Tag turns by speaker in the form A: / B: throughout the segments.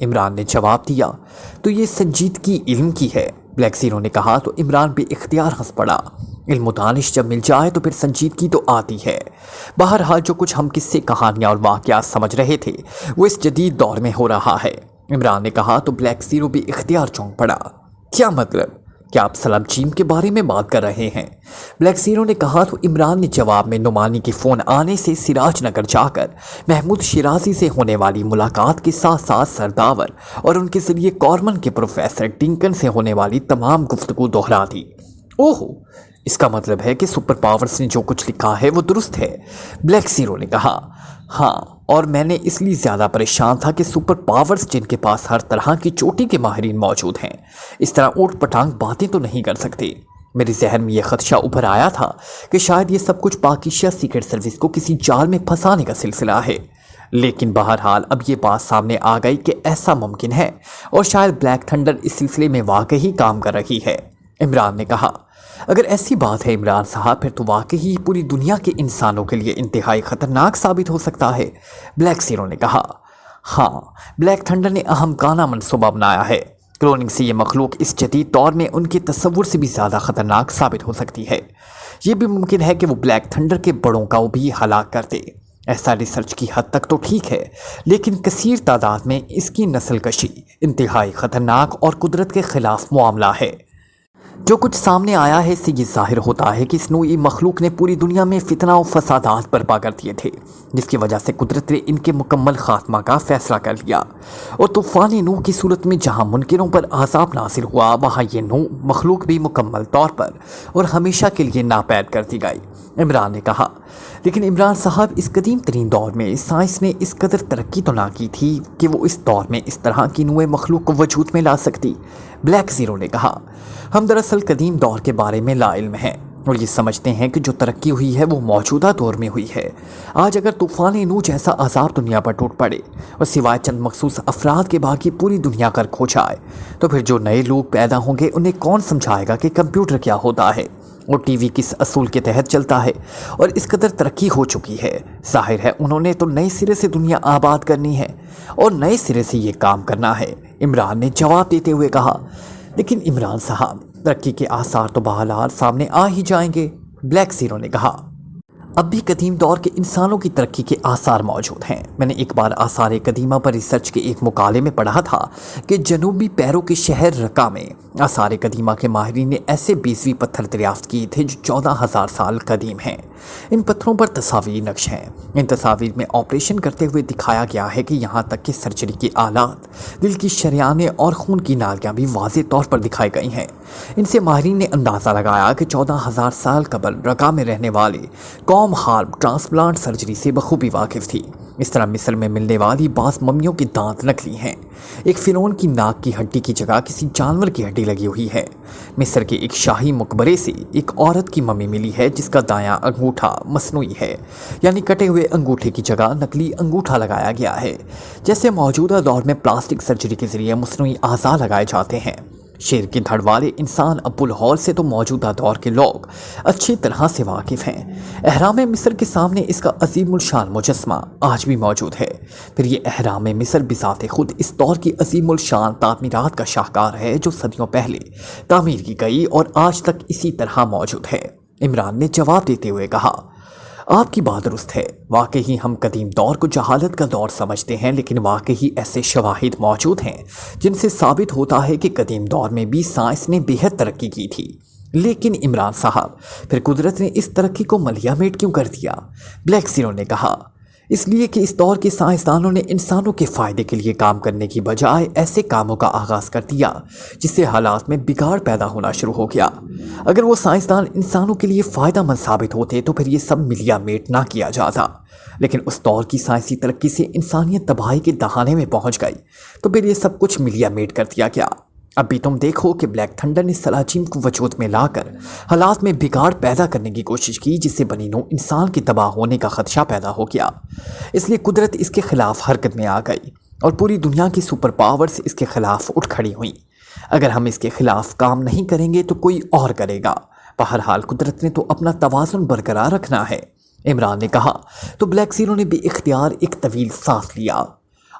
A: عمران نے جواب دیا تو یہ سنجیدگی علم کی ہے۔ بلیک زیرو نے کہا تو عمران بے اختیار ہنس پڑا۔ علم و دانش جب مل جائے تو پھر سنجیدگی تو آتی ہے۔ بہرحال جو کچھ ہم قصے کہانیاں اور واقعات سمجھ رہے تھے وہ اس جدید دور میں ہو رہا ہے، عمران نے کہا تو بلیک زیرو بھی اختیار چونک پڑا۔ کیا مطلب؟ کیا آپ سلام چیم کے بارے میں بات کر رہے ہیں؟ بلیک زیرو نے کہا تو عمران نے جواب میں نعمانی کے فون آنے سے سراج نگر جا کر محمود شیرازی سے ہونے والی ملاقات کے ساتھ ساتھ سرداور اور ان کے ذریعے کارمن کے پروفیسر ڈنکن سے ہونے والی تمام گفتگو دہرا دی۔ اوہو، اس کا مطلب ہے کہ سپر پاورز نے جو کچھ لکھا ہے وہ درست ہے، بلیک زیرو نے کہا۔ ہاں، اور میں نے اس لیے زیادہ پریشان تھا کہ سپر پاورز جن کے پاس ہر طرح کی چوٹی کے ماہرین موجود ہیں اس طرح اوٹ پٹانگ باتیں تو نہیں کر سکتے۔ میرے ذہن میں یہ خدشہ ابھر آیا تھا کہ شاید یہ سب کچھ پاکستان سیکرٹ سروس کو کسی جال میں پھنسانے کا سلسلہ ہے، لیکن بہرحال اب یہ بات سامنے آ گئی کہ ایسا ممکن ہے اور شاید بلیک تھنڈر اس سلسلے میں واقعی کام کر رہی ہے، عمران نے کہا۔ اگر ایسی بات ہے عمران صاحب پھر تو واقعی پوری دنیا کے انسانوں کے لیے انتہائی خطرناک ثابت ہو سکتا ہے، بلیک زیرو نے کہا۔ ہاں، بلیک تھنڈر نے اہم کانہ منصوبہ بنایا ہے۔ کلوننگ سے یہ مخلوق اس جدید دور میں ان کے تصور سے بھی زیادہ خطرناک ثابت ہو سکتی ہے۔ یہ بھی ممکن ہے کہ وہ بلیک تھنڈر کے بڑوں کا بھی ہلاک کر دے۔ ایسا ریسرچ کی حد تک تو ٹھیک ہے، لیکن کثیر تعداد میں اس کی نسل کشی انتہائی خطرناک اور قدرت کے خلاف معاملہ ہے۔ جو کچھ سامنے آیا ہے اس سے یہ ظاہر ہوتا ہے کہ اس نوعی مخلوق نے پوری دنیا میں فتنہ و فسادات برپا کر دیے تھے، جس کی وجہ سے قدرت نے ان کے مکمل خاتمہ کا فیصلہ کر لیا، اور طوفان نوح کی صورت میں جہاں منکروں پر عذاب نازل ہوا وہاں یہ نوح مخلوق بھی مکمل طور پر اور ہمیشہ کے لیے ناپید کر دی گئی، عمران نے کہا۔ لیکن عمران صاحب، اس قدیم ترین دور میں سائنس نے اس قدر ترقی تو نہ کی تھی کہ وہ اس دور میں اس طرح کی نوع مخلوق کو وجود میں لا سکتی، بلیک زیرو نے کہا۔ ہم دراصل قدیم دور کے بارے میں لا علم ہیں اور یہ سمجھتے ہیں کہ جو ترقی ہوئی ہے وہ موجودہ دور میں ہوئی ہے۔ آج اگر طوفان نوح جیسا عذاب دنیا پر ٹوٹ پڑے اور سوائے چند مخصوص افراد کے باقی پوری دنیا کر کھو جائے تو پھر جو نئے لوگ پیدا ہوں گے انہیں کون سمجھائے گا کہ کمپیوٹر کیا ہوتا ہے اور ٹی وی کس اصول کے تحت چلتا ہے، اور اس قدر ترقی ہو چکی ہے۔ ظاہر ہے انہوں نے تو نئے سرے سے دنیا آباد کرنی ہے اور نئے سرے سے یہ کام کرنا ہے، عمران نے جواب دیتے ہوئے کہا۔ لیکن عمران صاحب، ترقی کے آثار تو بہرحال سامنے آ ہی جائیں گے، بلیک زیرو نے کہا۔ اب بھی قدیم دور کے انسانوں کی ترقی کے آثار موجود ہیں۔ میں نے ایک بار آثار قدیمہ پر ریسرچ کے ایک مقالے میں پڑھا تھا کہ جنوبی پیرو کے شہر رقہ میں آثار قدیمہ کے ماہرین نے ایسے 20 پتھر دریافت کیے تھے جو 14,000 سال قدیم ہیں۔ ان پتھروں پر تصاویر نقش ہیں۔ ان تصاویر میں آپریشن کرتے ہوئے دکھایا گیا ہے کہ یہاں تک کہ سرجری کے آلات، دل کی شریانیں اور خون کی نالیاں بھی واضح طور پر دکھائی گئی ہیں۔ ان سے ماہرین نے اندازہ لگایا کہ 14,000 سال قبل رقہ میں رہنے والے قوم ہارب ٹرانسپلانٹ سرجری سے بخوبی واقف تھی۔ اس طرح مصر میں ملنے والی بعض ممیوں کے دانت نکلی ہیں۔ ایک فرعون کی ناک کی ہڈی کی جگہ کسی جانور کی ہڈی لگی ہوئی ہے۔ مصر کے ایک شاہی مقبرے سے ایک عورت کی ممی ملی ہے جس کا دایاں انگوٹھا مصنوعی ہے، یعنی کٹے ہوئے انگوٹھے کی جگہ نقلی انگوٹھا لگایا گیا ہے، جیسے موجودہ دور میں پلاسٹک سرجری کے ذریعے مصنوعی اعضاء لگائے جاتے ہیں۔ شیر کی دھڑ والے انسان ابو الہول سے تو موجودہ دور کے لوگ اچھی طرح سے واقف ہیں۔ اہرام مصر کے سامنے اس کا عظیم الشان مجسمہ آج بھی موجود ہے۔ پھر یہ اہرام مصر بذات خود اس دور کی عظیم الشان تعمیرات کا شاہکار ہے جو صدیوں پہلے تعمیر کی گئی اور آج تک اسی طرح موجود ہے، عمران نے جواب دیتے ہوئے کہا۔ آپ کی بات درست ہے، واقعی ہم قدیم دور کو جہالت کا دور سمجھتے ہیں، لیکن واقعی ایسے شواہد موجود ہیں جن سے ثابت ہوتا ہے کہ قدیم دور میں بھی سائنس نے بے حد ترقی کی تھی۔ لیکن عمران صاحب، پھر قدرت نے اس ترقی کو ملیا میٹ کیوں کر دیا؟ بلیک زیرو نے کہا۔ اس لیے کہ اس دور کے سائنسدانوں نے انسانوں کے فائدے کے لیے کام کرنے کی بجائے ایسے کاموں کا آغاز کر دیا جس سے حالات میں بگاڑ پیدا ہونا شروع ہو گیا۔ اگر وہ سائنسدان انسانوں کے لیے فائدہ مند ثابت ہوتے تو پھر یہ سب ملیا میٹ نہ کیا جاتا، لیکن اس دور کی سائنسی ترقی سے انسانیت تباہی کے دہانے میں پہنچ گئی تو پھر یہ سب کچھ ملیا میٹ کر دیا گیا۔ اب بھی تم دیکھو کہ بلیک تھنڈر نے سلاجیم کو وجود میں لا کر حالات میں بگاڑ پیدا کرنے کی کوشش کی جس سے بنی نوع انسان کے تباہ ہونے کا خدشہ پیدا ہو گیا۔ اس لیے قدرت اس کے خلاف حرکت میں آ گئی اور پوری دنیا کی سپر پاورز اس کے خلاف اٹھ کھڑی ہوئیں۔ اگر ہم اس کے خلاف کام نہیں کریں گے تو کوئی اور کرے گا۔ بہرحال قدرت نے تو اپنا توازن برقرار رکھنا ہے، عمران نے کہا۔ تو بلیک زیرو نے بے اختیار ایک طویل سانس لیا۔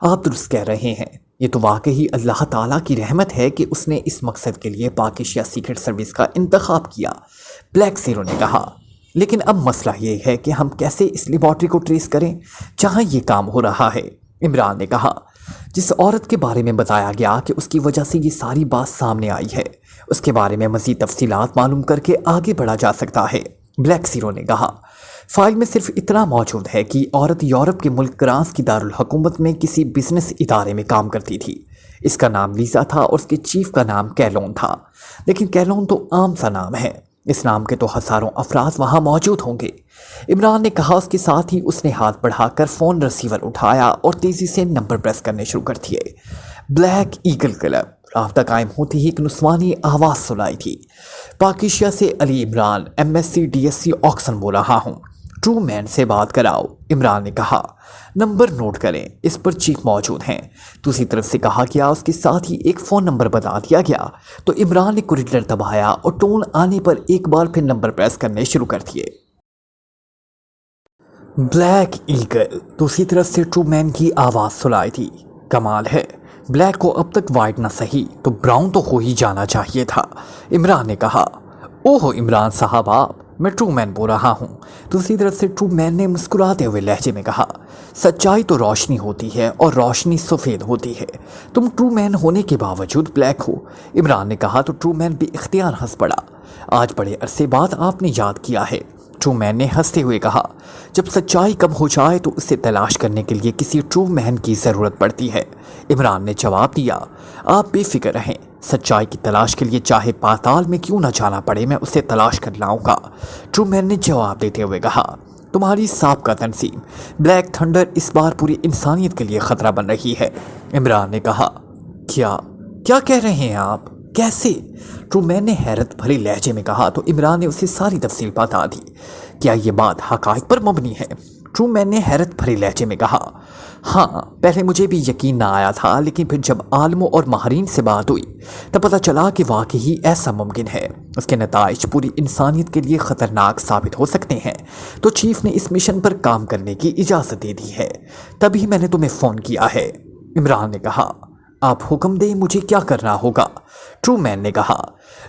A: آپ درست کہہ رہے ہیں، یہ تو واقعی اللہ تعالیٰ کی رحمت ہے کہ اس نے اس مقصد کے لیے پاک ایشیا سیکرٹ سروس کا انتخاب کیا، بلیک زیرو نے کہا۔ لیکن اب مسئلہ یہ ہے کہ ہم کیسے اس لیبارٹری کو ٹریس کریں جہاں یہ کام ہو رہا ہے، عمران نے کہا۔ جس عورت کے بارے میں بتایا گیا کہ اس کی وجہ سے یہ ساری بات سامنے آئی ہے، اس کے بارے میں مزید تفصیلات معلوم کر کے آگے بڑھا جا سکتا ہے، بلیک زیرو نے کہا۔ فائل میں صرف اتنا موجود ہے کہ عورت یورپ کے ملک فرانس کی دارالحکومت میں کسی بزنس ادارے میں کام کرتی تھی۔ اس کا نام لیزا تھا اور اس کے چیف کا نام کیلون تھا، لیکن کیلون تو عام سا نام ہے، اس نام کے تو ہزاروں افراد وہاں موجود ہوں گے، عمران نے کہا۔ اس کے ساتھ ہی اس نے ہاتھ بڑھا کر فون ریسیور اٹھایا اور تیزی سے نمبر پریس کرنے شروع کر دیے۔ Black eagle club. رابطہ قائم ہوتی ہی ایک نسوانی آواز سنائی تھی۔ پاک ایشیا سے علی عمران، MSc DSc آکسن بول رہا ہوں، ٹرو مین سے بات کراؤ، عمران نے کہا۔ نمبر نوٹ کریں، اس پر چیف موجود ہیں، دوسری طرف سے کہا گیا۔ اس کے ساتھ ہی ایک فون نمبر بتا دیا گیا تو عمران نے کوریڈور دبایا اور ٹون آنے پر ایک بار پھر نمبر پریس کرنے شروع کر دیے۔ Black eagle. دوسری طرف سے ٹرو مین کی آواز سنائی تھی۔ کمال ہے، بلیک کو اب تک وائٹ نہ سہی تو براؤن تو ہو ہی جانا چاہیے تھا، عمران نے کہا۔ اوہ عمران صاحب، آپ، میں ٹرو مین بول رہا ہوں، دوسری طرف سے ٹرو مین نے مسکراتے ہوئے لہجے میں کہا۔ سچائی تو روشنی ہوتی ہے اور روشنی سفید ہوتی ہے، تم ٹرو مین ہونے کے باوجود بلیک ہو، عمران نے کہا تو ٹرو مین بے اختیار ہنس پڑا۔ آج بڑے عرصے بعد آپ نے یاد کیا ہے، ٹرو مین نے ہنستے ہوئے کہا۔ جب سچائی کم ہو جائے تو اسے تلاش کرنے کے لیے کسی ٹرو مین کی ضرورت پڑتی ہے، عمران نے جواب دیا۔ آپ بے فکر رہیں، سچائی کی تلاش کے لیے چاہے پاتال میں کیوں نہ جانا پڑے، میں اسے تلاش کر لاؤں گا، ٹرو مین نے جواب دیتے ہوئے کہا۔ تمہاری سابقہ تنظیم بلیک تھنڈر اس بار پوری انسانیت کے لیے خطرہ بن رہی ہے، عمران نے کہا۔ کیا کہہ رہے ہیں آپ؟ کیسے؟ ٹرو مین نے حیرت بھرے لہجے میں کہا تو عمران نے اسے ساری تفصیل بتا دی۔ کیا یہ بات حقائق پر مبنی ہے؟ ٹرو مین نے حیرت بھرے لہجے میں کہا۔ ہاں، پہلے مجھے بھی یقین نہ آیا تھا، لیکن پھر جب عالموں اور ماہرین سے بات ہوئی تب پتہ چلا کہ واقعی ایسا ممکن ہے، اس کے نتائج پوری انسانیت کے لیے خطرناک ثابت ہو سکتے ہیں، تو چیف نے اس مشن پر کام کرنے کی اجازت دے دی ہے، تبھی میں نے تمہیں فون کیا ہے، عمران نے کہا۔ آپ حکم دیں، مجھے کیا کرنا ہوگا؟ ٹرو مین نے کہا۔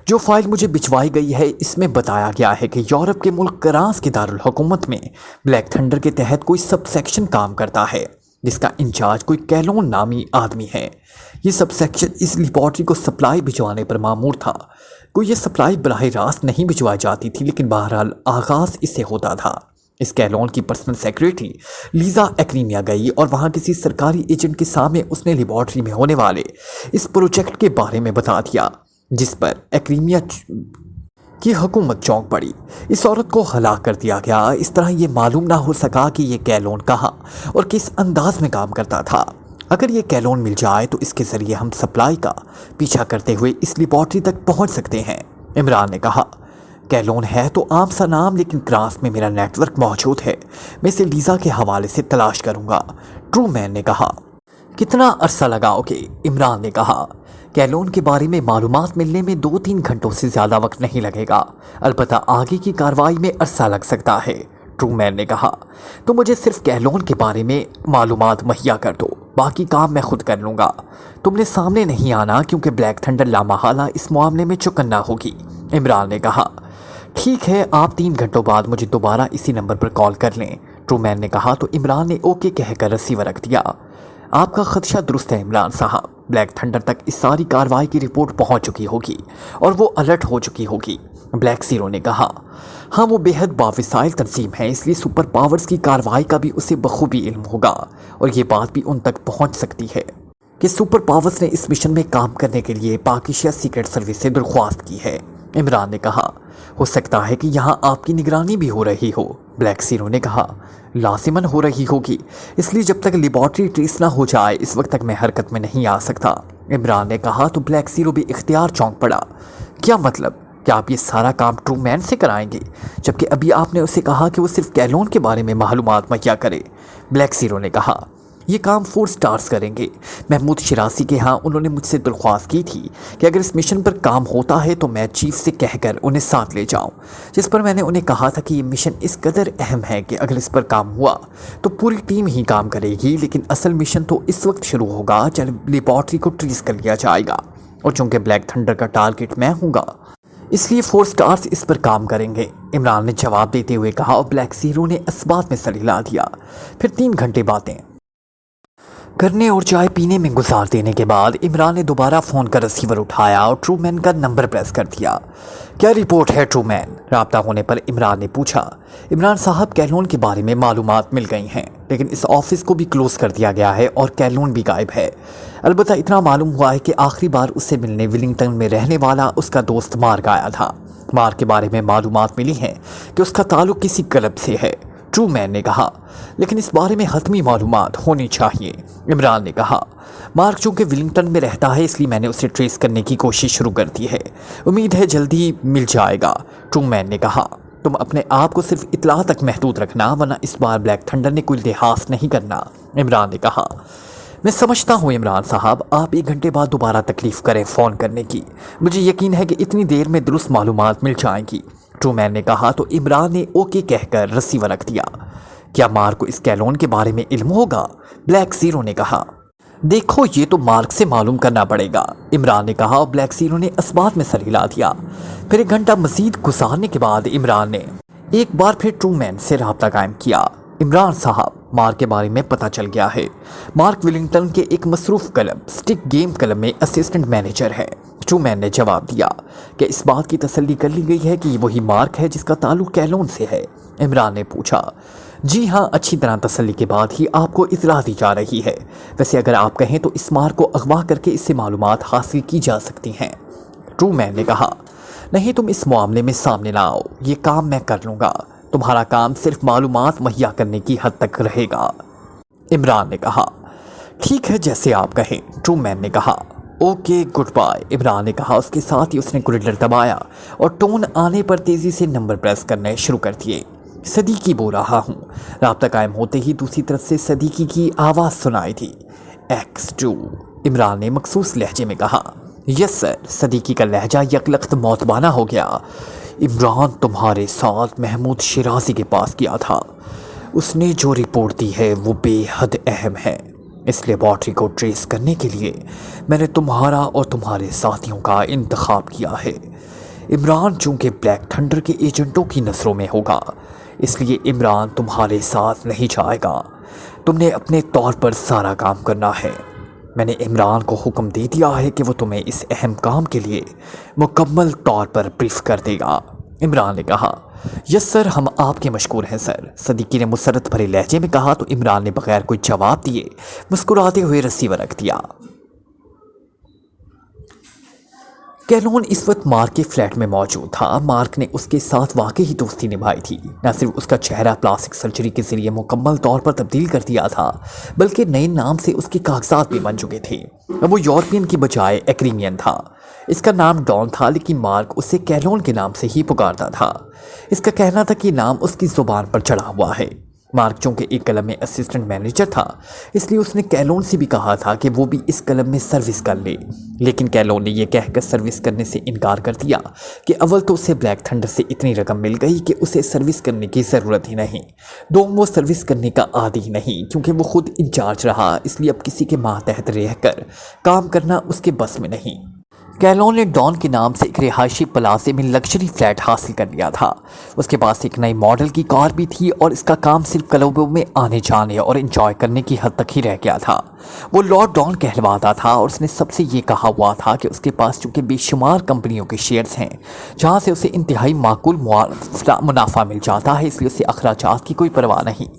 A: جو فائل مجھے بھجوائی گئی ہے اس میں بتایا گیا ہے کہ یورپ کے ملک فرانس کی دارالحکومت میں بلیک تھنڈر کے تحت کوئی سب سیکشن کام کرتا ہے جس کا انچارج کوئی کیلون نامی آدمی ہے۔ یہ سب سیکشن اس لیبارٹری کو سپلائی بھجوانے پر مامور تھا۔ کوئی یہ سپلائی براہ راست نہیں بھجوائی جاتی تھی، لیکن بہرحال آغاز اس سے ہوتا تھا۔ اس کیلون کی پرسنل سیکریٹری لیزا ایکریمیا گئی اور وہاں کسی سرکاری ایجنٹ کے سامنے اس نے لیبارٹری میں ہونے والے اس پروجیکٹ کے بارے میں بتا دیا، جس پر ایکریمیا کی حکومت چونک پڑی۔ اس عورت کو ہلاک کر دیا گیا۔ اس طرح یہ معلوم نہ ہو سکا کہ یہ کیلون کہاں اور کس انداز میں کام کرتا تھا۔ اگر یہ کیلون مل جائے تو اس کے ذریعے ہم سپلائی کا پیچھا کرتے ہوئے اس لیبارٹری تک پہنچ سکتے ہیں، عمران نے کہا۔ کیلون ہے تو عام سا نام، لیکن فرانس میں میرا نیٹ ورک موجود ہے، میں اسے لیزا کے حوالے سے تلاش کروں گا، ٹرو مین نے کہا۔ کتنا عرصہ لگاؤ گے؟ عمران نے کہا۔ کیلون کے بارے میں معلومات ملنے میں 2-3 گھنٹوں سے زیادہ وقت نہیں لگے گا، البتہ آگے کی کارروائی میں عرصہ لگ سکتا ہے، ٹرو مین نے کہا۔ تو مجھے صرف کیلون کے بارے میں معلومات مہیا کر دو، باقی کام میں خود کر لوں گا۔ تم نے سامنے نہیں آنا کیونکہ بلیک تھنڈر لامحالہ اس معاملے میں چکنا ہوگی، عمران نے کہا۔ ٹھیک ہے، آپ 3 گھنٹوں بعد مجھے دوبارہ اسی نمبر پر کال کر لیں، ٹرو مین نے کہا تو عمران نے اوکے کہہ کر ریسیور رکھ دیا۔ آپ کا خدشہ درست ہے عمران صاحب، بلیک تھنڈر تک اس ساری کارروائی کی رپورٹ پہنچ چکی ہوگی اور وہ الرٹ ہو چکی ہوگی، بلیک زیرو نے کہا۔ ہاں، وہ بے حد باوسائل تنظیم ہے، اس لیے سپر پاورز کی کارروائی کا بھی اسے بخوبی علم ہوگا اور یہ بات بھی ان تک پہنچ سکتی ہے کہ سپر پاورز نے اس مشن میں کام کرنے کے لیے پاک ایشیا سیکرٹ سروس سے درخواست کی ہے، عمران نے کہا۔ ہو سکتا ہے کہ یہاں آپ کی نگرانی بھی ہو رہی ہو، بلیک زیرو نے کہا۔ لازماً ہو رہی ہوگی، اس لیے جب تک لیبارٹری ٹریس نہ ہو جائے اس وقت تک میں حرکت میں نہیں آ سکتا، عمران نے کہا تو بلیک زیرو بھی اختیار چونک پڑا۔ کیا مطلب؟ کیا آپ یہ سارا کام ٹرو مین سے کرائیں گے جبکہ ابھی آپ نے اسے کہا کہ وہ صرف کیلون کے بارے میں معلومات مہیا کرے، بلیک زیرو نے کہا۔ یہ کام 4 سٹارز کریں گے۔ محمود شرازی کے ہاں انہوں نے مجھ سے درخواست کی تھی کہ اگر اس مشن پر کام ہوتا ہے تو میں چیف سے کہہ کر انہیں ساتھ لے جاؤں، جس پر میں نے انہیں کہا تھا کہ یہ مشن اس قدر اہم ہے کہ اگر اس پر کام ہوا تو پوری ٹیم ہی کام کرے گی، لیکن اصل مشن تو اس وقت شروع ہوگا جب لیبارٹری کو ٹریس کر لیا جائے گا، اور چونکہ بلیک تھنڈر کا ٹارگٹ میں ہوں گا اس لیے 4 سٹارز اس پر کام کریں گے، عمران نے جواب دیتے ہوئے کہا، اور بلیک زیرو نے اس بات میں سر ہلا دیا۔ پھر 3 گھنٹے باتیں کرنے اور چائے پینے میں گزار دینے کے بعد عمران نے دوبارہ فون کا ریسیور اٹھایا اور ٹرو مین کا نمبر پریس کر دیا۔ کیا رپورٹ ہے ٹرو مین؟ رابطہ ہونے پر عمران نے پوچھا۔ عمران صاحب، کیلون کے بارے میں معلومات مل گئی ہیں، لیکن اس آفس کو بھی کلوز کر دیا گیا ہے اور کیلون بھی غائب ہے۔ البتہ اتنا معلوم ہوا ہے کہ آخری بار اس سے ملنے ولنگٹن میں رہنے والا اس کا دوست مارک آیا تھا۔ مارک کے بارے میں معلومات ملی ہیں کہ اس کا تعلق کسی کلب سے ہے، ٹرو مین نے کہا، لیکن اس بارے میں حتمی معلومات ہونی چاہیے۔ عمران نے کہا، مارک چونکہ ولنگٹن میں رہتا ہے اس لیے میں نے اسے ٹریس کرنے کی کوشش شروع کر دی ہے، امید ہے جلدی مل جائے گا۔ ٹرو مین نے کہا، تم اپنے آپ کو صرف اطلاع تک محدود رکھنا، ورنہ اس بار بلیک تھنڈر نے کوئی لحاظ نہیں کرنا۔ عمران نے کہا، میں سمجھتا ہوں عمران صاحب، آپ 1 گھنٹے بعد دوبارہ تکلیف کریں فون کرنے کی، مجھے یقین ہے کہ اتنی دیر میں درست معلومات مل جائیں گی۔ ٹرو مین نے کہا تو عمران نے اوکے کہہ کر ریسیور رکھ دیا۔ کیا مارک کو اس کیلون کے بارے میں علم ہوگا؟ بلیک زیرو نے کہا۔ دیکھو یہ تو مارک سے معلوم کرنا پڑے گا، عمران نے کہا، اور بلیک زیرو نے اس بات میں سر ہلا دیا۔ پھر 1 گھنٹہ مزید گزارنے کے بعد عمران نے ایک بار پھر ٹرو مین سے رابطہ قائم کیا۔ عمران صاحب، مارک کے بارے میں پتہ چل گیا ہے۔ مارک ولنگٹن کے ایک مصروف کلب سٹک گیم کلب میں اسسٹنٹ مینیجر ہے۔ ٹرو مین نے جواب دیا کہ اس بات کی تسلی کر لی گئی ہے کہ یہ وہی مارک ہے جس کا تعلق کیلون سے ہے۔ عمران نے پوچھا، جی ہاں، اچھی طرح تسلی کے بعد ہی آپ کو اطلاع دی جا رہی ہے۔ ویسے اگر آپ کہیں تو اس مارک کو اغوا کر کے اس سے معلومات حاصل کی جا سکتی ہیں۔ ٹرو مین نے کہا، نہیں، تم اس معاملے میں سامنے نہ آؤ، یہ کام میں کر لوں گا، تمہارا کام صرف معلومات مہیا کرنے کی حد تک رہے گا۔ عمران نے کہا، ٹھیک ہے، جیسے آپ کہیں۔ ٹرو مین نے کہا، اوکے، گڈ بائے۔ عمران نے کہا، اس کے ساتھ ہی اس نے کوریڈور دبایا اور ٹون آنے پر تیزی سے نمبر پریس کرنے شروع کر دیے۔ صدیقی بول رہا ہوں۔ رابطہ قائم ہوتے ہی دوسری طرف سے صدیقی کی آواز سنائی تھی۔ X2، عمران نے مخصوص لہجے میں کہا۔ یس سر۔ صدیقی کا لہجہ یکلخت موتبانہ ہو گیا۔ عمران تمہارے ساتھ محمود شرازی کے پاس کیا تھا، اس نے جو رپورٹ دی ہے وہ بے حد اہم ہے۔ اس لیبارٹری کو ٹریس کرنے کے لیے میں نے تمہارا اور تمہارے ساتھیوں کا انتخاب کیا ہے۔ عمران چونکہ بلیک تھنڈر کے ایجنٹوں کی نظروں میں ہوگا، اس لیے عمران تمہارے ساتھ نہیں جائے گا، تم نے اپنے طور پر سارا کام کرنا ہے۔ میں نے عمران کو حکم دے دیا ہے کہ وہ تمہیں اس اہم کام کے لیے مکمل طور پر بریف کر دے گا۔ عمران نے کہا، یس سر، ہم آپ کے مشکور ہیں سر۔ صدیقی نے مسرت بھرے لہجے میں کہا تو عمران نے بغیر کوئی جواب دیے مسکراتے ہوئے ریسیور رکھ دیا۔ کیلون اس وقت مارک کے فلیٹ میں موجود تھا۔ مارک نے اس کے ساتھ واقعی دوستی نبھائی تھی، نہ صرف اس کا چہرہ پلاسٹک سرجری کے ذریعے مکمل طور پر تبدیل کر دیا تھا، بلکہ نئے نام سے اس کے کاغذات بھی بن چکے تھے۔ اب وہ یورپین کی بجائے ایکریمین تھا۔ اس کا نام ڈان تھا، لیکن مارک اسے کیلون کے نام سے ہی پکارتا تھا۔ اس کا کہنا تھا کہ نام اس کی زبان پر چڑھا ہوا ہے۔ مارک چونکہ ایک کلب میں اسسٹنٹ مینیجر تھا، اس لیے اس نے کیلون سے بھی کہا تھا کہ وہ بھی اس کلب میں سروس کر لے، لیکن کیلون نے یہ کہہ کر سروس کرنے سے انکار کر دیا کہ اول تو اسے بلیک تھنڈر سے اتنی رقم مل گئی کہ اسے سروس کرنے کی ضرورت ہی نہیں، دوم وہ سروس کرنے کا عادی نہیں کیونکہ وہ خود انچارج رہا، اس لیے اب کسی کے ماتحت رہ کر کام کرنا اس کے بس میں نہیں۔ کیلون نے ڈان کے نام سے ایک رہائشی پلازے میں لگژری فلیٹ حاصل کر لیا تھا۔ اس کے پاس ایک نئی ماڈل کی کار بھی تھی اور اس کا کام صرف کلبوں میں آنے جانے اور انجوائے کرنے کی حد تک ہی رہ گیا تھا۔ وہ لارڈ ڈان کہلواتا تھا اور اس نے سب سے یہ کہا ہوا تھا کہ اس کے پاس چونکہ بے شمار کمپنیوں کے شیئرز ہیں جہاں سے اسے انتہائی معقول منافع مل جاتا ہے، اس لیے اسے اخراجات کی کوئی پرواہ نہیں۔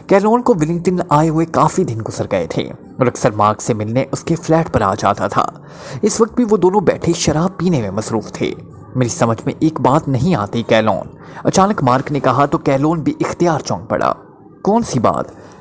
A: کیلون کو ولنگٹن آئے ہوئے کافی دن گزر گئے تھے اور اکثر مارک سے ملنے اس کے فلیٹ پر آ جاتا تھا۔ اس وقت بھی وہ دونوں بیٹھے شراب پینے میں مصروف تھے۔ میری سمجھ میں ایک بات نہیں آتی کیلون، اچانک مارک نے کہا تو کیلون بھی اختیار چونک پڑا۔ کون سی بات؟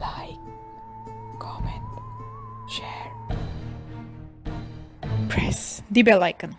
B: Like, comment, share, press the bell icon.